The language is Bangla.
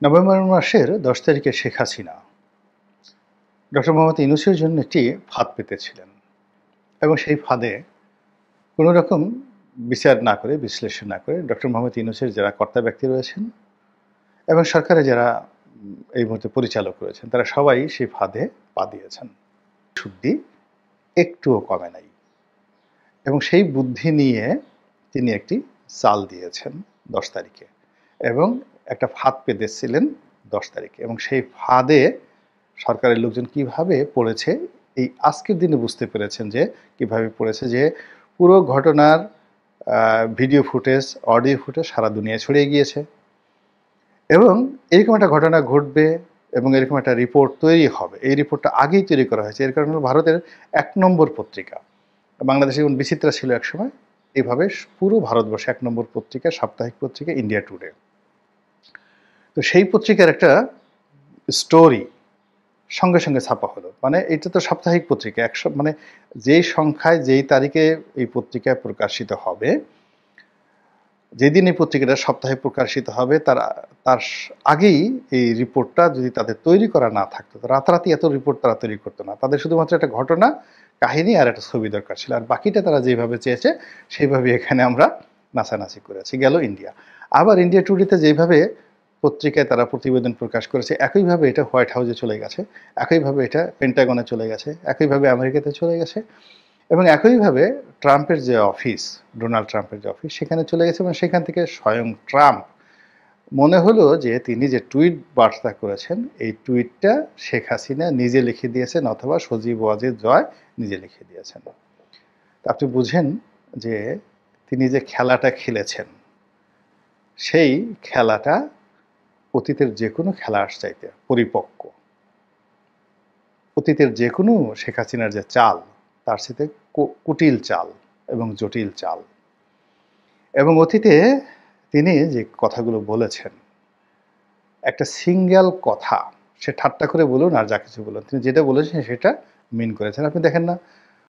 নভেম্বর মাসের ১০ তারিখে শেখ হাসিনা ডক্টর মোহাম্মদ ইউনূসের জন্য একটি ফাঁদ পেতেছিলেন এবং সেই ফাঁদে কোনো রকম বিচার না করে, বিশ্লেষণ না করে ডক্টর মোহাম্মদ ইউনূসের যারা কর্তা ব্যক্তি রয়েছেন এবং সরকারে যারা এই মুহূর্তে পরিচালক রয়েছেন, তারা সবাই সেই ফাঁদে পা দিয়েছেন। শুদ্ধি একটুও কমে নাই এবং সেই বুদ্ধি নিয়ে তিনি একটি চাল দিয়েছেন ১০ তারিখে এবং একটা ফাঁদ পেতেছিলেন ১০ তারিখে এবং সেই ফাঁদে সরকারের লোকজন কিভাবে পড়েছে এই আজকের দিনে বুঝতে পেরেছেন যে কিভাবে পড়েছে, যে পুরো ঘটনার ভিডিও ফুটেজ, অডিও ফুটেজ সারা দুনিয়ায় ছড়িয়ে গিয়েছে এবং এরকম একটা ঘটনা ঘটবে এবং এরকম একটা রিপোর্ট তৈরি হবে। এই রিপোর্টটা আগেই তৈরি করা হয়েছে। এর কারণ হলো ভারতের ১ নম্বর পত্রিকা, বাংলাদেশে যেমন বিচিত্রা ছিল একসময়, এইভাবে পুরো ভারতবর্ষে ১ নম্বর পত্রিকা, সাপ্তাহিক পত্রিকা ইন্ডিয়া টুডে। তো সেই পত্রিকার একটা স্টোরি সঙ্গে সঙ্গে ছাপা হলো। মানে এটা তো সাপ্তাহিক পত্রিকা, মানে যেই সংখ্যায় যেই তারিখে এই পত্রিকায় প্রকাশিত হবে, যেদিন এই পত্রিকাটা সপ্তাহে প্রকাশিত হবে তার আগেই এই রিপোর্টটা যদি তাদের তৈরি করা না থাকতো, রাতারাতি এত রিপোর্ট তারা তৈরি করতো না। তাদের শুধুমাত্র একটা ঘটনা, কাহিনী আর একটা ছবি দরকার ছিল, আর বাকিটা তারা যেভাবে চেয়েছে সেইভাবে এখানে আমরা নাচানাচি করেছি। গেল ইন্ডিয়া। আবার ইন্ডিয়া টুডেতে যেভাবে পত্রিকায় তারা প্রতিবেদন প্রকাশ করেছে, একইভাবে এটা হোয়াইট হাউসে চলে গেছে, একইভাবে এটা পেন্টাগনে চলে গেছে, একইভাবে আমেরিকাতে চলে গেছে এবং একইভাবে ট্রাম্পের যে অফিস, ডোনাল্ড ট্রাম্পের যে অফিস, সেখানে চলে গেছে এবং সেখান থেকে স্বয়ং ট্রাম্প মনে হলো যে তিনি যে টুইট বার্তা করেছেন, এই টুইটটা শেখ হাসিনা নিজে লিখে দিয়েছেন অথবা সজীব ওয়াজেদ জয় নিজে লিখে দিয়েছেন। আপনি বুঝেন যে তিনি যে খেলাটা খেলেছেন, সেই খেলাটা অতীতের যে কোনো খেলার চাইতে পরিপক্ক। অতীতের যে কোনো শেখ হাসিনার যে চাল, তার সাথে কুটিল চাল এবং জটিল চাল। এবং অতীতে তিনি যে কথাগুলো বলেছেন, একটা সিঙ্গেল কথা, সে ঠাট্টা করে বলুন আর যা কিছু বলুন, তিনি যেটা বলেছেন সেটা মিন করেছেন। আপনি দেখেন না,